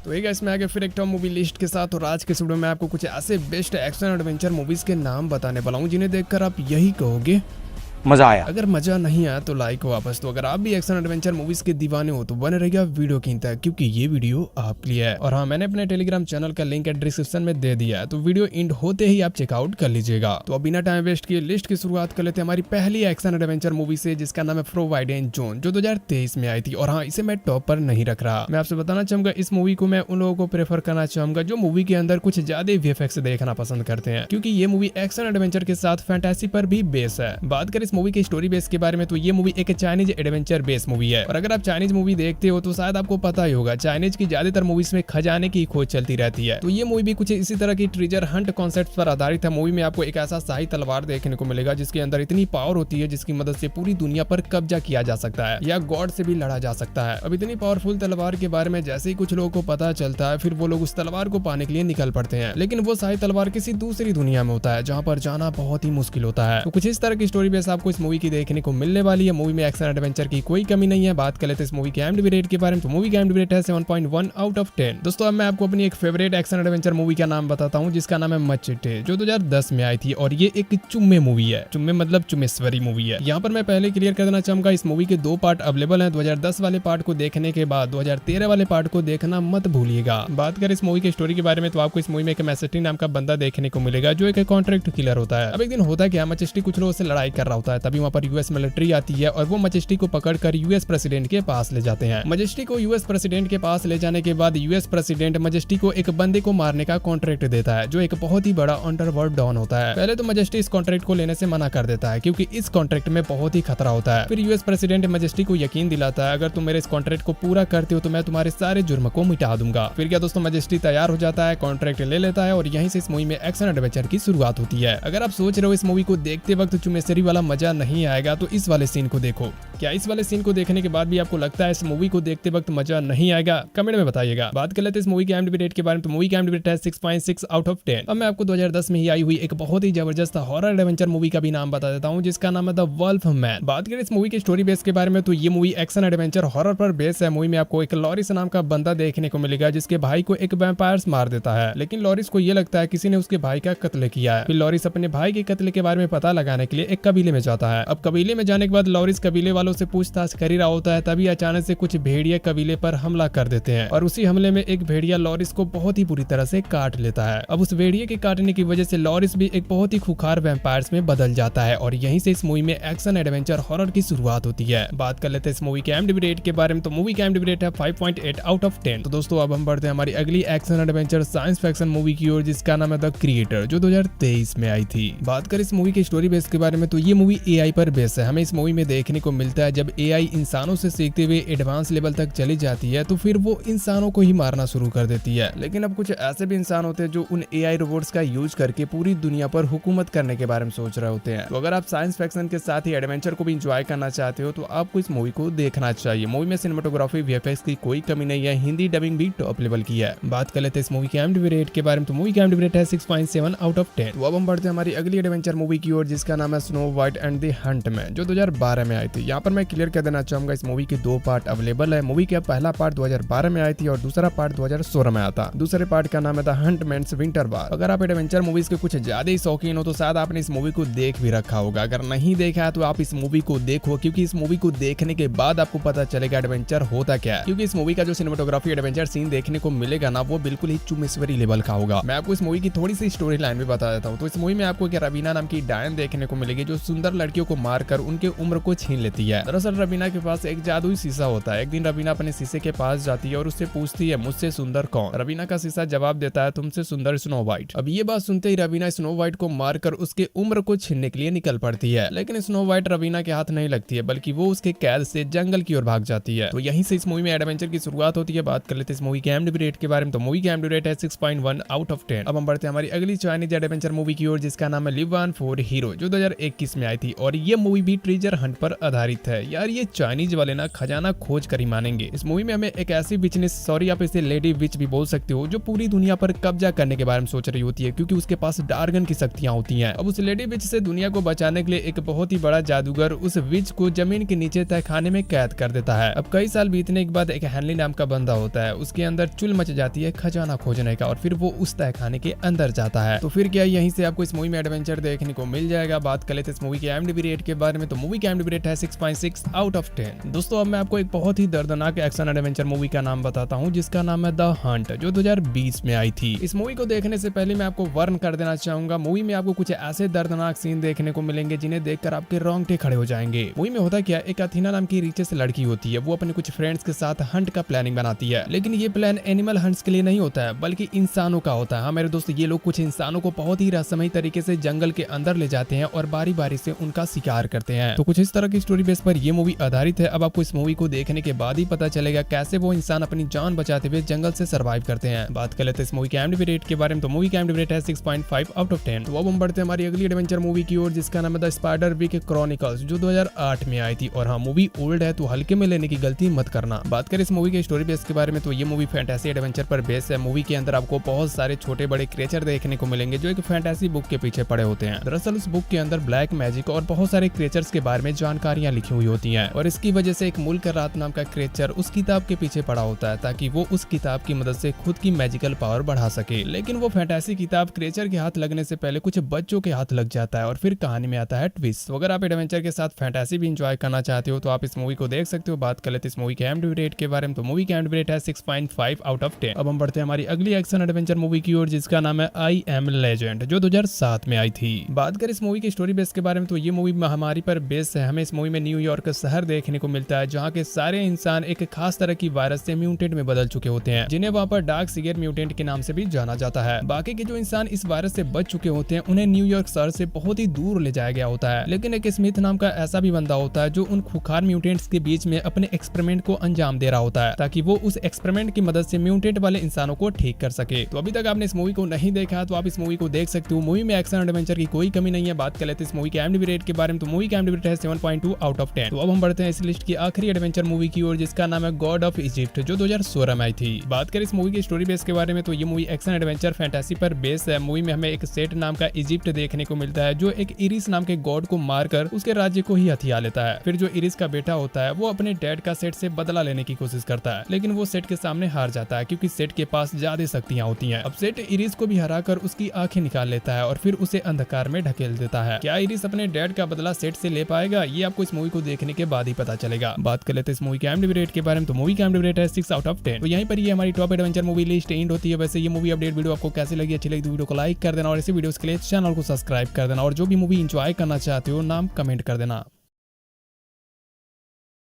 तो एक इसमें आगे फिर एक टॉप मूवी लिस्ट के साथ, और आज के वीडियो में आपको कुछ ऐसे बेस्ट एक्शन एडवेंचर मूवीज के नाम बताने वाला हूँ जिन्हें देखकर आप यही कहोगे मजा आया। अगर मजा नहीं आया तो लाइक वापस। तो अगर आप भी एक्शन एडवेंचर मूवीज के दीवाने हो तो बने रहिएगा वीडियो की तक, क्योंकि ये वीडियो आपके लिए है। और हाँ, मैंने अपने टेलीग्राम चैनल का लिंक डिस्क्रिप्शन में दे दिया है, तो वीडियो एंड होते ही आप चेकआउट कर लीजिएगा। तो अब बिना टाइम वेस्ट किए लिस्ट की शुरुआत कर लेते हैं हमारी पहली एक्शन एडवेंचर मूवी से, जिसका नाम है प्रोवाइडेंट जोन, जो 2023 में आई थी। और हाँ, इसे मैं टॉप पर नहीं रख रहा। मैं आपसे बताना चाहूंगा, इस मूवी को मैं उन लोगों को प्रेफर करना चाहूंगा जो मूवी के अंदर कुछ ज्यादा वीएफएक्स देखना पसंद करते हैं, क्योंकि ये मूवी एक्शन एडवेंचर के साथ फैंटेसी पर भी बेस है। बात करें इस मूवी की स्टोरी बेस के बारे में, तो ये मूवी एक चाइनीज एडवेंचर बेस मूवी है। और अगर आप चाइनीज मूवी देखते हो तो शायद आपको पता ही होगा, चाइनीज की ज्यादातर मूवीज में खजाने की खोज चलती रहती है। तो ये मूवी भी कुछ इसी तरह की ट्रेजर हंट कॉन्सेप्ट पर आधारित है। मूवी में आपको एक ऐसा शाही तलवार देखने को मिलेगा जिसके अंदर इतनी पावर होती है जिसकी मदद से पूरी दुनिया पर कब्जा किया जा सकता है या गॉड से भी लड़ा जा सकता है। अब इतनी पावरफुल तलवार के बारे में जैसे ही कुछ लोगों को पता चलता है, फिर वो लोग उस तलवार को पाने के लिए निकल पड़ते हैं। लेकिन वो शाही तलवार किसी दूसरी दुनिया में होता है जहाँ पर जाना बहुत ही मुश्किल होता है। तो कुछ इस तरह की स्टोरी बेस आपको इस मूवी की देखने को मिलने वाली है। मूवी में एक्शन एडवेंचर की कोई कमी नहीं है। बात कर लेते हैं इस मूवी के IMDb रेट के बारे में, तो मूवी का IMDb रेट है 7.1 आउट ऑफ 10। दोस्तों, अब मैं आपको अपनी एक फेवरेट एक्शन एडवेंचर मूवी का नाम बताता हूँ, जिसका नाम है मचेटे, जो 2010 में आई थी। और ये एक चुम्मे मूवी है। चुम्मे मतलब चुम्मेश्वरी मूवी है। यहाँ पर मैं पहले क्लियर कर देना चाहूंगा, इस मूवी के 2 पार्ट अवेलेबल हैं। 2010 वाले पार्ट को देखने के बाद 2013 वाले पार्ट को देखना मत भूलिएगा। बात करें इस मूवी की स्टोरी के बारे में, तो आपको इस मूवी में एक मैसेटी नाम का बंदा देखने को मिलेगा जो एक कॉन्ट्रैक्ट किलर होता है। अब एक दिन होता क्या, मचेस्टी कुछ लोगों से लड़ाई कर रहा होता है, तभी वहाँ पर यूएस मिलिट्री आती है और वो मचेस्टी को पकड़कर यूएस प्रेसिडेंट के पास ले जाते हैं। मजेस्टी को यूएस प्रेसिडेंट के पास ले जाने के बाद यूएस प्रेसिडेंट मजेस्टी को एक बंदे को मारने का कॉन्ट्रैक्ट देता है, जो एक बहुत ही बड़ा अंडरवर्ल्ड डॉन होता है। पहले तो मजेस्टी इस कॉन्ट्रैक्ट को लेने से मना कर देता है, क्योंकि इस कॉन्ट्रैक्ट में बहुत ही खतरा होता है। फिर यूएस प्रेसिडेंट मजेस्टी को यकीन दिलाता है, अगर तुम मेरे इस कॉन्ट्रैक्ट को पूरा करते हो तो मैं तुम्हारे सारे जुर्म को मिटा दूंगा। फिर क्या दोस्तों, मजेस्टी तैयार हो जाता है, कॉन्ट्रैक्ट ले लेता है, और यहीं से इस मूवी में एक्शन एडवेंचर की शुरुआत होती है। अगर आप सोच रहे हो इस मूवी को देखते वक्त चुम्मेश्वरी वाला मजा नहीं आएगा, तो इस वाले सीन को देखो। क्या इस वाले सीन को देखने के बाद भी आपको लगता है इस मूवी को देखते वक्त मजा नहीं आएगा? कमेंट में बताइएगा। बात कर लेते हैं इस मूवी के IMDb रेट के बारे में, तो मूवी का IMDb रेट है 6.6 आउट ऑफ 10। अब मैं आपको 2010 में ही आई हुई एक बहुत ही जबरदस्त हॉरर एडवेंचर मूवी का भी नाम बता देता हूं, जिसका नाम है द वुल्फ मैन। बात करें इस मूवी की स्टोरी बेस के बारे में, तो ये मूवी एक्शन एडवेंचर हॉरर पर बेस है। मूवी में आपको एक लॉरिस नाम का बंदा देखने को मिलेगा जिसके भाई को एक वैम्पायर्स मार देता है, लेकिन लॉरिस को ये लगता है किसी ने उसके भाई का कत्ल किया है। फिर लॉरिस अपने भाई के कत्ल के बारे में पता लगाने के लिए एक कबीले में जाता है। अब कबीले में जाने के बाद लॉरिस कबीले वालों से पूछताछ कर ही रहा होता है, तभी अचानक से कुछ भेड़िया कबीले पर हमला कर देते हैं, और उसी हमले में एक भेड़िया लॉरिस को बहुत ही बुरी तरह से काट लेता है। अब उस भेड़िए के काटने की वजह से लॉरिस भी एक बहुत ही खुखार वैम्पायर्स में बदल जाता है, और यहीं से इस मूवी में एक्शन एडवेंचर हॉरर की शुरुआत होती है। बात कर लेते हैं इस मूवी के IMDb रेट के बारे में, तो मूवी का IMDb रेट है 5.8 आउट ऑफ 10। तो दोस्तों, अब हम बढ़ते हैं हमारी अगली action adventure science fiction movie की ओर, जिसका नाम है द क्रिएटर, जो 2023 में आई थी। बात करें इस मूवी की स्टोरी बेस के बारे में, तो ये मूवी AI पर बेस है। हमें इस मूवी में देखने को मिलता है जब AI इंसानों से सीखते हुए एडवांस लेवल तक चली जाती है, तो फिर वो इंसानों को ही मारना शुरू कर देती है। लेकिन अब कुछ ऐसे भी इंसान होते हैं जो उन AI रोबोट्स का यूज करके पूरी दुनिया पर हुकूमत करने के बारे में सोच रहे होते हैं। तो अगर आप साइंस फिक्शन के साथ ही एडवेंचर को भी इंजॉय करना चाहते हो, तो आपको इस मूवी को देखना चाहिए। मूवी में सिनेमेटोग्राफी VFX की कोई कमी नहीं है, हिंदी डबिंग भी टॉप लेवल की है। बात कर लेते हैं इस मूवी के IMDb रेट के बारे में, तो मूवी का IMDb रेट है 6.7 आउट ऑफ 10। तो अब हम बढ़ते हैं हमारी अगली एडवेंचर मूवी की ओर, जिसका नाम है snow white and the Hunt man, जो 2012 में आई थी। यहाँ पर मैं क्लियर कर देना चाहूंगा, इस मूवी के 2 पार्ट अवेलेबल है। मूवी का पहला पार्ट 2012 में आई थी और दूसरा पार्ट 2016 में आया था। दूसरे पार्ट का नाम है द हंटमैन्स विंटर वार। अगर आप एडवेंचर मूवीज के कुछ ज्यादा ही शौकीन हो तो शायद आपने इस मूवी को देख भी रखा होगा। अगर नहीं देखा है तो आप इस मूवी को देखो, क्योंकि इस मूवी को देखने के बाद आपको पता चलेगा एडवेंचर होता क्या है। क्योंकि इस मूवी का जो सिनेमेटोग्राफी एडवेंचर सीन देखने को मिलेगा ना, वो बिल्कुल ही चुम्मेश्वरी लेवल का होगा। मैं आपको इस मूवी की थोड़ी सी स्टोरी लाइन भी बता देता हूँ। तो इस मूवी में आपको एक रवीना नाम की डायन देखने को मिलेगी, जो सुंदर लड़कियों को मारकर उनके उम्र को छीन लेती है। दरअसल रवीना के पास एक जादुई शीशा होता है। एक दिन रवीना अपने शीशे के पास जाती है और उससे पूछती है, मुझसे सुंदर कौन? रवीना का शीशा जवाब देता है, तुमसे सुंदर स्नो वाइट। अब ये बात सुनते ही रवीना स्नो वाइट को मारकर उसके उम्र को छीनने के लिए निकल पड़ती है, लेकिन स्नो वाइट रवीना के हाथ नहीं लगती है, बल्कि वो उसके कैद से जंगल की ओर भाग जाती है। तो यहीं से इस मूवी में एडवेंचर की शुरुआत होती है। बात कर लेते हैं इस मूवी के IMDb रेट के बारे में, तो मूवी का IMDb रेट है 6.1 आउट ऑफ 10। अब हम बढ़ते हैं हमारी अगली चाइनीज एडवेंचर मूवी की ओर, जिसका नाम है लिव ऑन फॉर हीरो, जो 2021 में आई थी। थी और ये मूवी भी ट्रेजर हंट पर आधारित है। यार ये चाइनीज वाले ना खजाना खोज कर ही मानेंगे। इस मूवी में हमें एक ऐसी बिजनेस, सॉरी आप इसे लेडी विच भी बोल सकते हो, जो पूरी दुनिया पर कब्जा करने के बारे में सोच रही होती है क्योंकि उसके पास डार्गन की शक्तियां होती हैं। अब उस लेडी विच से दुनिया को बचाने के लिए एक बहुत ही बड़ा जादूगर उस विच को जमीन के नीचे तहखाने में कैद कर देता है। अब कई साल बीतने के बाद एक हेनली नाम का बंदा होता है, उसके अंदर चुल मच जाती है खजाना खोजने का और फिर वो उस तहखाने के अंदर जाता है। तो फिर क्या यहीं से आपको इस मूवी में एडवेंचर देखने को मिल जाएगा। बात कर लेते इस मूवी के IMDb रेट के बारे में, तो मूवी का IMDb रेट है 6.6 आउट ऑफ 10। दोस्तों अब मैं आपको एक बहुत ही दर्दनाक एक्शन एडवेंचर मूवी का नाम बताता हूँ जिसका नाम है द हंट, जो 2020 में आई थी। इस मूवी को देखने से पहले मैं आपको वार्न कर देना चाहूंगा, मूवी में आपको कुछ ऐसे दर्दनाक सीन देखने को मिलेंगे जिन्हें देखकर आपके रोंगटे खड़े हो जाएंगे। मूवी में होता क्या, एक अथीना नाम की रिचेस्ट लड़की होती है, वो अपने कुछ फ्रेंड्स के साथ हंट का प्लानिंग बनाती है। लेकिन ये प्लान एनिमल हंट्स के लिए नहीं होता है बल्कि इंसानों का होता है। हाँ मेरे दोस्त, ये लोग कुछ इंसानों को बहुत ही रहस्यमयी तरीके से जंगल के अंदर ले जाते हैं और बारी बारी से उनका शिकार करते हैं। तो कुछ इस तरह की स्टोरी बेस पर ये मूवी आधारित है। अब आपको इस मूवी को देखने के बाद ही पता चलेगा कैसे वो इंसान अपनी जान बचाते हुए जंगल से सर्वाइव करते हैं। बात कर लेते हैं इस मूवी के IMDb रेट के बारे में, तो मूवी का IMDb रेट है 6.5 आउट ऑफ 10। तो अब हम बढ़ते हैं हमारी अगली एडवेंचर मूवी की ओर जिसका नाम है द स्पाइडरविक क्रॉनिकल्स, जो 2008 में आई थी। और हाँ मूवी ओल्ड है तो हल्के में लेने की गलती मत करना। बात करें इस मूवी के स्टोरी बेस के बारे में, तो ये मूवी फैंटेसी एडवेंचर पर बेस है। मूवी के अंदर आपको बहुत सारे छोटे बड़े क्रिएचर देखने को मिलेंगे जो एक फैंटेसी बुक के पीछे पड़े होते हैं। दरअसल उस बुक के अंदर ब्लैक मैजिक और बहुत सारे क्रिएचर्स के बारे में जानकारियां लिखी हुई होती हैं और इसकी वजह से एक मुल्क रात नाम का क्रिएचर उस किताब के पीछे पड़ा होता है ताकि वो उस किताब की मदद से खुद की मैजिकल पावर बढ़ा सके। लेकिन वो फैंटेसी किताब क्रिएचर के हाथ लगने से पहले कुछ बच्चों के हाथ लग जाता है और फिर कहानी में आता है ट्विस्ट। तो अगर आप एडवेंचर के साथ फैंटेसी भी इंजॉय करना चाहते हो तो आप इस मूवी को देख सकते हो। बात कर लेते इस मूवी के IMDb रेट के बारे में, तो मूवी का IMDb रेट है 6.5 आउट ऑफ 10। अब हम बढ़ते हैं हमारी अगली एक्शन एडवेंचर मूवी की ओर जिसका नाम है आई एम लेजेंड, जो 2007 में आई थी। बात करें इस मूवी की स्टोरी बेस के बारे में, तो ये मूवी महामारी पर बेस है। हमें इस मूवी में न्यूयॉर्क शहर देखने को मिलता है जहाँ के सारे इंसान एक खास तरह की वायरस से म्यूटेंट में बदल चुके होते हैं, जिन्हें वहाँ पर डार्क सिगर म्यूटेंट के नाम से भी जाना जाता है। बाकी के जो इंसान इस वायरस से बच चुके होते हैं उन्हें न्यूयॉर्क शहर से बहुत ही दूर ले जाया गया होता है। लेकिन एक स्मिथ नाम का ऐसा भी बंदा होता है जो उन खुखार म्यूटेंट्स के बीच में अपने एक्सपेरिमेंट को अंजाम दे रहा होता है ताकि वो उस एक्सपेरिमेंट की मदद से म्यूटेंट वाले इंसानों को ठीक कर सके। तो अभी तक आपने इस मूवी को नहीं देखा तो आप इस मूवी को देख सकते हो। मूवी में एक्शन एडवेंचर की कोई कमी नहीं है। बात कर लेते हैं इस मूवी के IMDb रेट के बारे में, तो मूवी का IMDb रेट है 7.2 आउट ऑफ 10। तो अब हम बढ़ते हैं इस लिस्ट की आखिरी एडवेंचर मूवी की ओर जिसका नाम है गॉड ऑफ इजिप्ट, जो 2016 में आई थी। बात करें इस मूवी की स्टोरी बेस के बारे में, तो ये मूवी एक्शन एडवेंचर फैंटेसी पर बेस है। मूवी में हमें एक सेट नाम का इजिप्ट देखने को मिलता है जो एक इरिस नाम के गॉड को मारकर उसके राज्य को ही हथिया लेता है। फिर जो इरिस का बेटा होता है वो अपने डैड का सेट से बदला लेने की कोशिश करता है, लेकिन वो सेट के सामने हार जाता है क्योंकि सेट के पास ज्यादा शक्तियां होती हैं। अब सेट इरिस को भी हराकर उसकी आंखें निकाल लेता है और फिर उसे अंधकार में ढकेल देता है। क्या इरिस अपने डैड का बदला सेट से ले पाएगा, ये आपको इस मूवी को देखने के बाद ही पता चलेगा। बात कर लेते हैं इस मूवी के IMDb रेट के बारे में, तो मूवी का IMDb रेट है 6 आउट ऑफ 10। तो यहीं पर ये हमारी top adventure movie list and होती है। वैसे ये मूवी अपडेट वीडियो आपको कैसी लगी, अच्छी लगी तो वीडियो को लाइक कर देना और ऐसे वीडियोस के लिए चैनल को सब्सक्राइब कर देना और जो भी मूवी एंजॉय करना चाहते हो नाम कमेंट कर देना।